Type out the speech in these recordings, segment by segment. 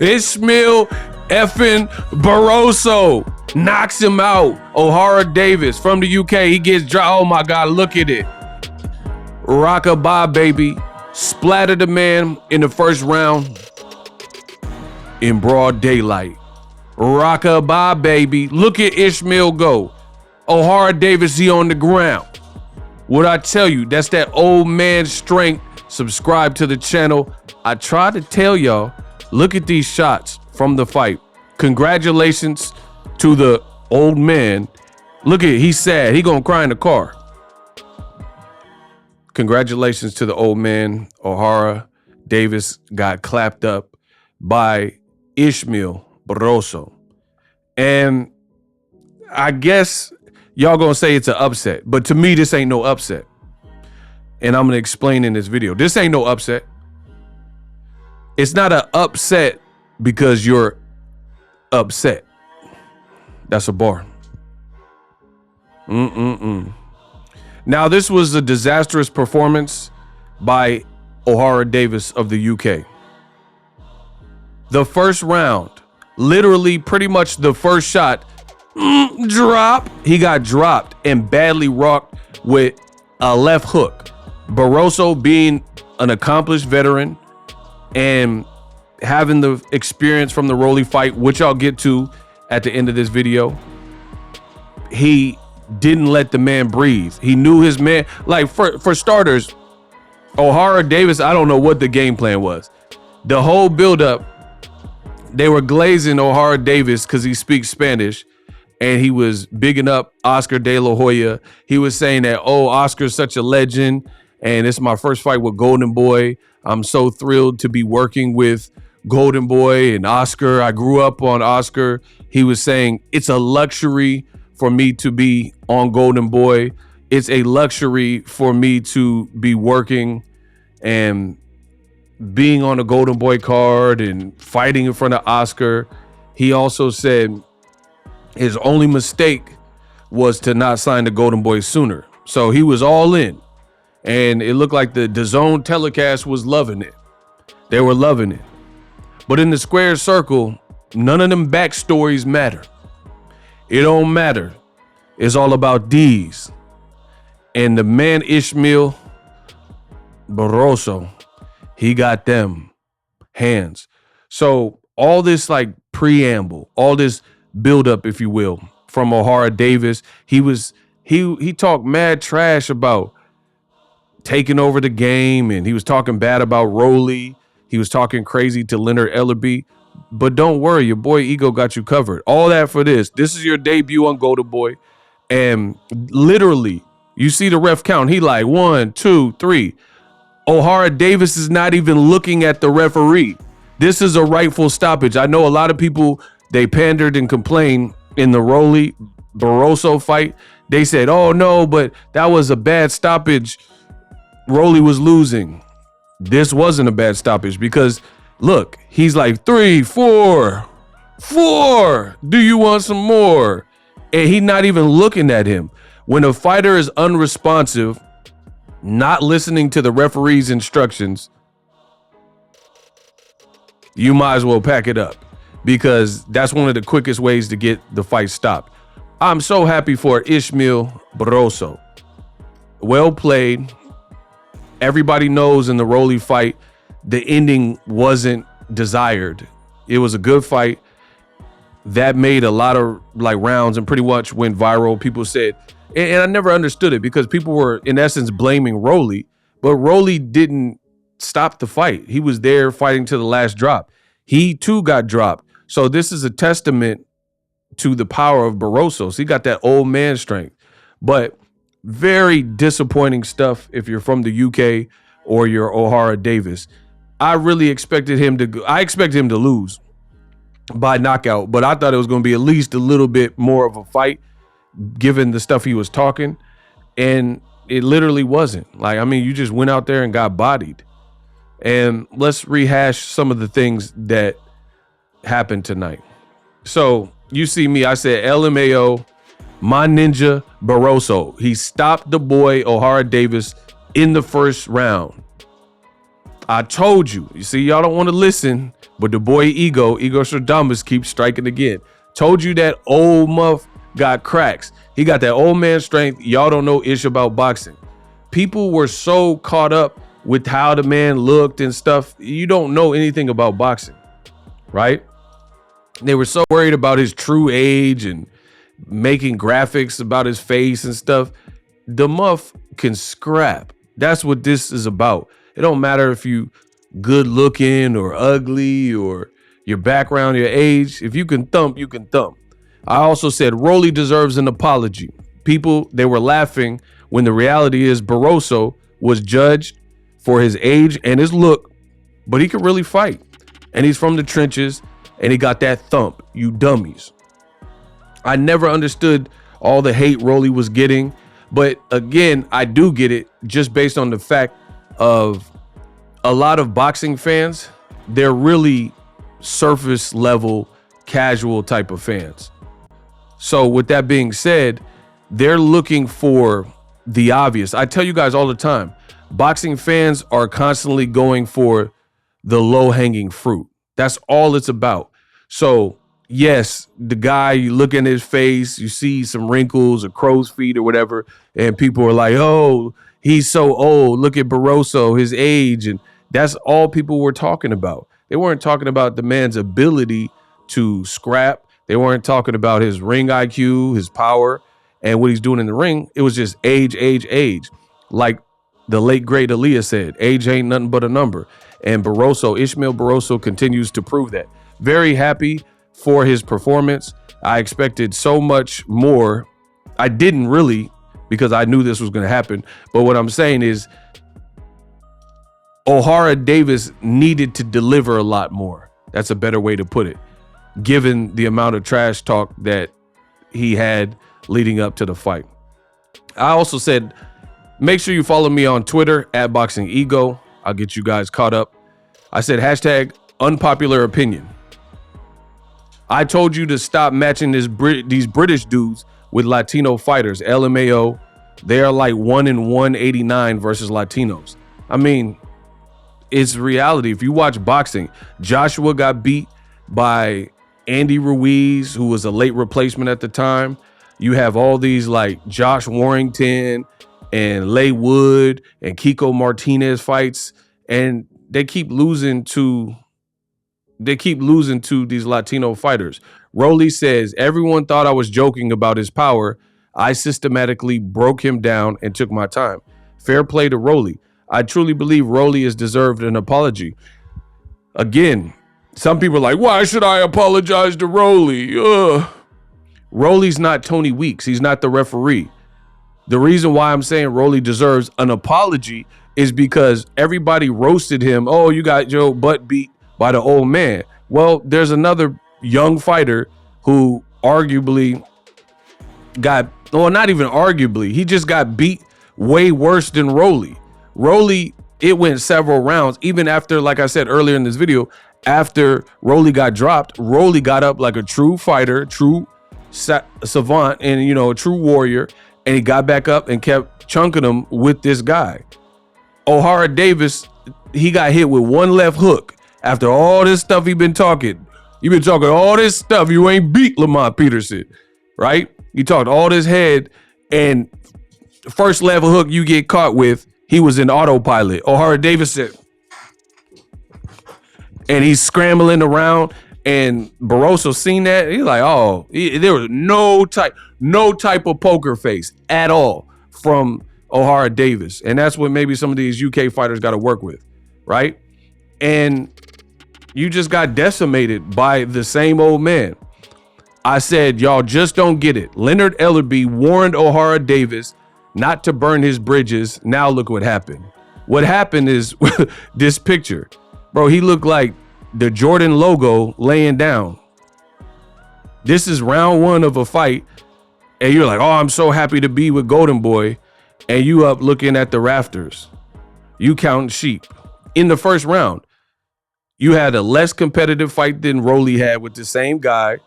Ismael effing Barroso knocks him out. Ohara Davies from the UK. He gets dropped. Oh my God, look at it. Rockabye, baby. Splattered the man in the first round in broad daylight. Rockabye, baby. Look at Ismael go. Ohara Davies, he on the ground. What I tell you, that's that old man strength. Subscribe to the channel. I try to tell y'all, look at these shots from the fight. Congratulations to the old man. Look at it, he's sad. He gonna cry in the car. Congratulations to the old man. Ohara Davies got clapped up by Ismael Barroso. And I guess y'all gonna say it's an upset, but to me, this ain't no upset. And I'm gonna explain in this video. This ain't no upset. It's not an upset because you're upset. That's a bar. Now, this was a disastrous performance by Ohara Davies of the UK. The first round, literally pretty much the first shot, drop. He got dropped and badly rocked with a left hook. Barosso, being an accomplished veteran and having the experience from the Rolly fight, which I'll get to at the end of this video, he didn't let the man breathe. He knew his man. Like, for starters, Ohara Davies, I don't know what the game plan was. The whole buildup, they were glazing Ohara Davies because he speaks Spanish, and he was bigging up Oscar De La Hoya. He was saying that, oh, Oscar's such a legend, and it's my first fight with Golden Boy. I'm so thrilled to be working with Golden Boy and Oscar. I grew up on Oscar. He was saying it's a luxury for me to be on Golden Boy. It's a luxury for me to be working and being on a Golden Boy card and fighting in front of Oscar. He also said his only mistake was to not sign the Golden Boy sooner. So he was all in. And it looked like the DAZN telecast was loving it. They were loving it. But in the square circle, none of them backstories matter. It don't matter. It's all about these. And the man Ismael Barroso, he got them hands. So all this like preamble, all this buildup, if you will, from Ohara Davies, he talked mad trash about taking over the game, and he was talking bad about Rolly. He was talking crazy to Leonard Ellerbe. But don't worry, your boy Ego got you covered. All that for this. This is your debut on Golden Boy. And literally, you see the ref count. He like 1, 2, 3. Ohara Davies is not even looking at the referee. This is a rightful stoppage. I know a lot of people, they pandered and complained in the Rolly Barosso fight. They said, oh no, but that was a bad stoppage. Rolly was losing. This wasn't a bad stoppage because look, he's like 3, 4. Do you want some more? And he's not even looking at him. When a fighter is unresponsive, not listening to the referee's instructions, you might as well pack it up, because that's one of the quickest ways to get the fight stopped. I'm so happy for Ismael Barroso. Well played. Everybody knows in the Rolly fight, the ending wasn't desired. It was a good fight that made a lot of like rounds and pretty much went viral. People said, and I never understood it, because people were in essence blaming Rolly, but Rolly didn't stop the fight. He was there fighting to the last drop. He too got dropped. So this is a testament to the power of Barosso. So he got that old man strength. But very disappointing stuff if you're from the UK or you're Ohara Davies. I really expected him to lose by knockout, but I thought it was going to be at least a little bit more of a fight given the stuff he was talking, and it literally wasn't. Like, I mean, you just went out there and got bodied. And let's rehash some of the things that happened tonight. So you see me, I said LMAO, my ninja Barosso. He stopped the boy Ohara Davies in the first round. I told you. You see, y'all don't want to listen, but the boy Ego Stradamus keeps striking again. Told you that old muff got cracks. He got that old man strength. Y'all don't know ish about boxing. People were so caught up with how the man looked and stuff. You don't know anything about boxing, right? They were so worried about his true age and making graphics about his face and stuff. The muff can scrap. That's what this is about. It don't matter if you good looking or ugly or your background, your age. If you can thump, you can thump. I also said Rolly deserves an apology. People, they were laughing when the reality is Barosso was judged for his age and his look, but he could really fight. And he's from the trenches and he got that thump, you dummies. I never understood all the hate Rolly was getting, but again, I do get it just based on the fact of a lot of boxing fans, they're really surface level, casual type of fans. So with that being said, they're looking for the obvious. I tell you guys all the time, boxing fans are constantly going for the low-hanging fruit. That's all it's about. So yes, the guy, you look in his face, you see some wrinkles or crow's feet or whatever, and people are like, oh, he's so old. Look at Barosso, his age. And that's all people were talking about. They weren't talking about the man's ability to scrap. They weren't talking about his ring IQ, his power, and what he's doing in the ring. It was just age, age, age. Like the late, great Aaliyah said, age ain't nothing but a number. And Barosso, Ismael Barroso, continues to prove that. Very happy for his performance. I expected so much more. I didn't really, because I knew this was going to happen. But what I'm saying is Ohara Davies needed to deliver a lot more. That's a better way to put it, given the amount of trash talk that he had leading up to the fight. I also said, make sure you follow me on Twitter at Boxingego. I'll get you guys caught up. I said hashtag unpopular opinion. I told you to stop matching these British dudes with Latino fighters. LMAO, they are like 1 in 189 versus Latinos. I mean, it's reality. If you watch boxing, Joshua got beat by Andy Ruiz, who was a late replacement at the time. You have all these like Josh Warrington and Leigh Wood and Kiko Martinez fights, and they keep losing to these Latino fighters. Rolly says, everyone thought I was joking about his power. I systematically broke him down and took my time. Fair play to Rolly. I truly believe Rolly has deserved an apology. Again, some people are like, why should I apologize to Rolly? Rolly's not Tony Weeks. He's not the referee. The reason why I'm saying Rolly deserves an apology is because everybody roasted him. Oh, you got your butt beat by the old man. Well, there's another young fighter who arguably got, well, not even arguably, he just got beat way worse than Rolly. Rolly, it went several rounds, even after, like I said earlier in this video, after Rolly got dropped, Rolly got up like a true fighter, true savant, and, you know, a true warrior, and he got back up and kept chunking him with this guy. Ohara Davies, he got hit with one left hook. After all this stuff he been talking, you been talking all this stuff, you ain't beat Lamont Peterson, right? You talked all this head, and first level hook you get caught with, he was in autopilot. Ohara Davies said, and he's scrambling around, and Barosso seen that. He's like, oh, there was no type of poker face at all from Ohara Davies. And that's what maybe some of these UK fighters got to work with, right? And you just got decimated by the same old man. I said, y'all just don't get it. Leonard Ellerbe warned Ohara Davies not to burn his bridges. Now look what happened. What happened is this picture. Bro, he looked like the Jordan logo laying down. This is round one of a fight. And you're like, oh, I'm so happy to be with Golden Boy. And you up looking at the rafters. You counting sheep. In the first round, you had a less competitive fight than Rolly had with the same guy.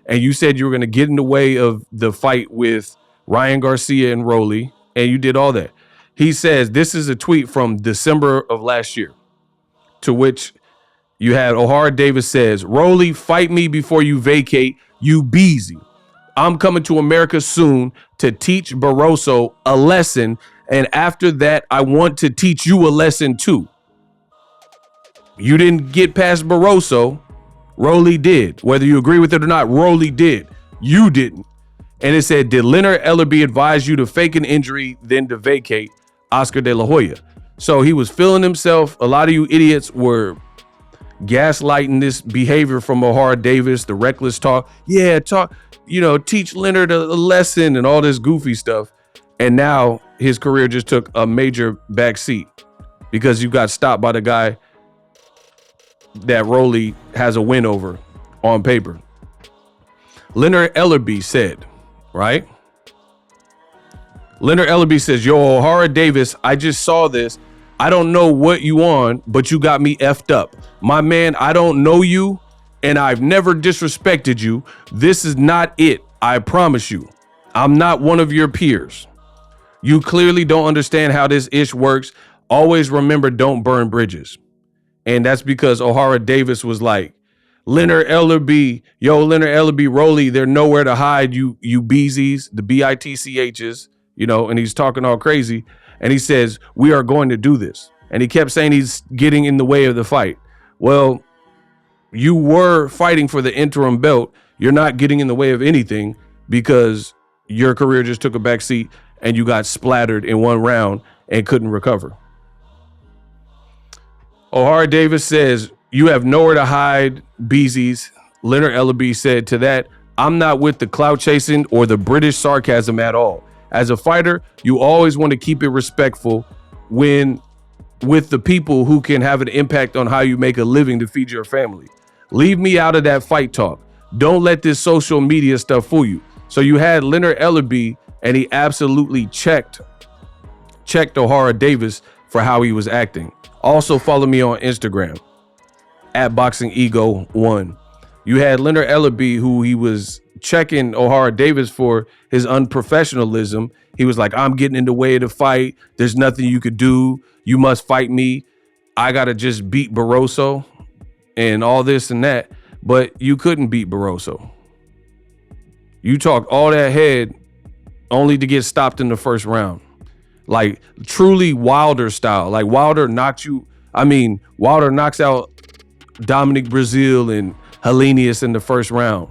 And you said you were going to get in the way of the fight with Ryan Garcia and Rolly. And you did all that. He says, this is a tweet from December of last year. to which you had Ohara Davies says, Rolly, fight me before you vacate, you beezy. I'm coming to America soon to teach Barosso a lesson, and after that, I want to teach you a lesson too. You didn't get past Barosso. Rolly did. Whether you agree with it or not, Rolly did. You didn't. And it said, did Leonard Ellerbe advise you to fake an injury, then to vacate? Oscar De La Hoya. So he was feeling himself. A lot of you idiots were gaslighting this behavior from Ohara Davies, the reckless talk. Yeah, talk, teach Leonard a lesson and all this goofy stuff. And now his career just took a major backseat because you got stopped by the guy that Rolly has a win over on paper. Leonard Ellerbe said, right? Leonard Ellerbe says, yo, Ohara Davies, I just saw this. I don't know what you on, but you got me effed up. My man, I don't know you, and I've never disrespected you. This is not it. I promise you. I'm not one of your peers. You clearly don't understand how this ish works. Always remember, don't burn bridges. And that's because Ohara Davies was like, Leonard Ellerbe, Leonard Ellerbe, Rolly, they're nowhere to hide, you beezies, the BITCHs, and he's talking all crazy. And he says, we are going to do this. And he kept saying he's getting in the way of the fight. Well, you were fighting for the interim belt. You're not getting in the way of anything because your career just took a back seat and you got splattered in one round and couldn't recover. Ohara Davies says, you have nowhere to hide, beezies. Leonard Ellerbe said to that, I'm not with the clout chasing or the British sarcasm at all. As a fighter, you always want to keep it respectful with the people who can have an impact on how you make a living to feed your family. Leave me out of that fight talk. Don't let this social media stuff fool you. So you had Leonard Ellerbe, and he absolutely checked Ohara Davies for how he was acting. Also follow me on Instagram at Boxingego1. You had Leonard Ellerbe, who he was checking Ohara Davies for his unprofessionalism. He was like, I'm getting in the way of the fight. There's nothing you could do. You must fight me. I got to just beat Barosso and all this and that. But you couldn't beat Barosso. You talked all that head only to get stopped in the first round. Like truly Wilder style. Like Wilder knocks out Dominic Brazil and Helenius in the first round.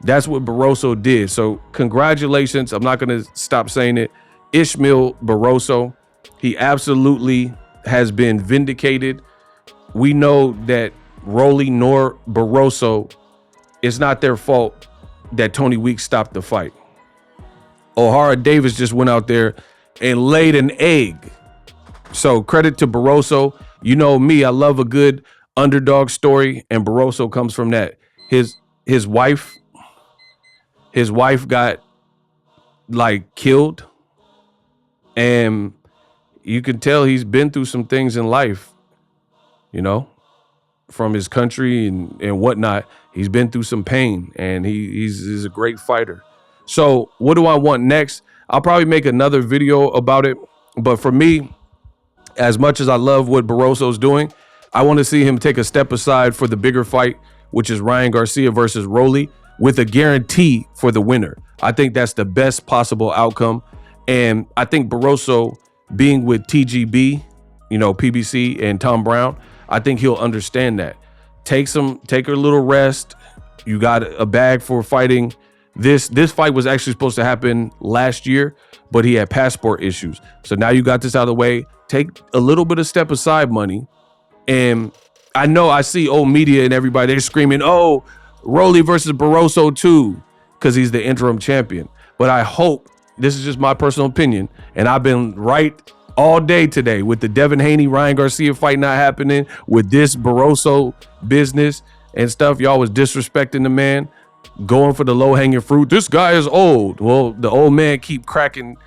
That's what Barosso did. So congratulations. I'm not going to stop saying it. Ismael Barroso. He absolutely has been vindicated. We know that Rolly nor Barosso, it's not their fault that Tony Weeks stopped the fight. Ohara Davies just went out there and laid an egg. So credit to Barosso. You know me, I love a good underdog story, and Barosso comes from that. His wife got like killed, and you can tell he's been through some things in life, from his country and whatnot. He's been through some pain, and he's a great fighter. So what do I want next? I'll probably make another video about it. But for me, as much as I love what Barosso's doing, I want to see him take a step aside for the bigger fight, which is Ryan Garcia versus Rolly, with a guarantee for the winner. I think that's the best possible outcome. And I think Barosso being with TGB, PBC and Tom Brown, I think he'll understand that. Take a little rest. You got a bag for fighting. This fight was actually supposed to happen last year, but he had passport issues. So now you got this out of the way. Take a little bit of step aside money. And I know I see old media and everybody, they're screaming, oh, Rolly versus Barosso too, because he's the interim champion. But I hope, this is just my personal opinion, and I've been right all day today with the Devin Haney, Ryan Garcia fight not happening, with this Barosso business and stuff. Y'all was disrespecting the man, going for the low-hanging fruit. This guy is old. Well, the old man keep cracking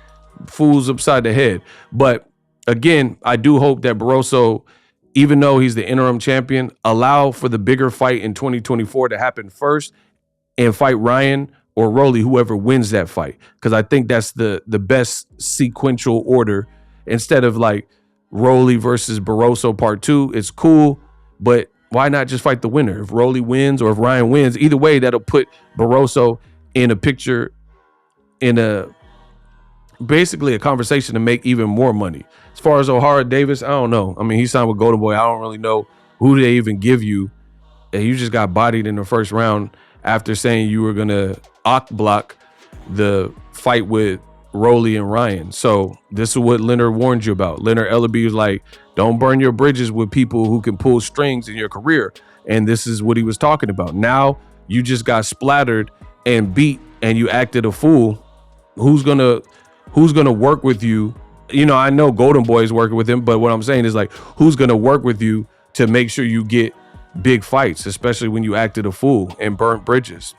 fools upside the head. But again, I do hope that Barosso, even though he's the interim champion, allow for the bigger fight in 2024 to happen first and fight Ryan or Rolly, whoever wins that fight. Because I think that's the best sequential order, instead of like Rolly versus Barosso part 2. It's cool. But why not just fight the winner? If Rolly wins or if Ryan wins, either way, that'll put Barosso in a picture, in a basically a conversation to make even more money. As far as Ohara Davies, I don't know. I mean, he signed with Golden Boy. I don't really know who they even give you. And you just got bodied in the first round after saying you were gonna block the fight with Rolly and Ryan. So this is what Leonard warned you about. Leonard Ellerbe was like, don't burn your bridges with people who can pull strings in your career. And this is what he was talking about. Now you just got splattered and beat and you acted a fool. Who's gonna work with you? You know, I know Golden Boy is working with him, but what I'm saying is like, who's gonna work with you to make sure you get big fights, especially when you acted a fool and burnt bridges?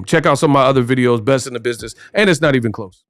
Check out some of my other videos, best in the business, and it's not even close.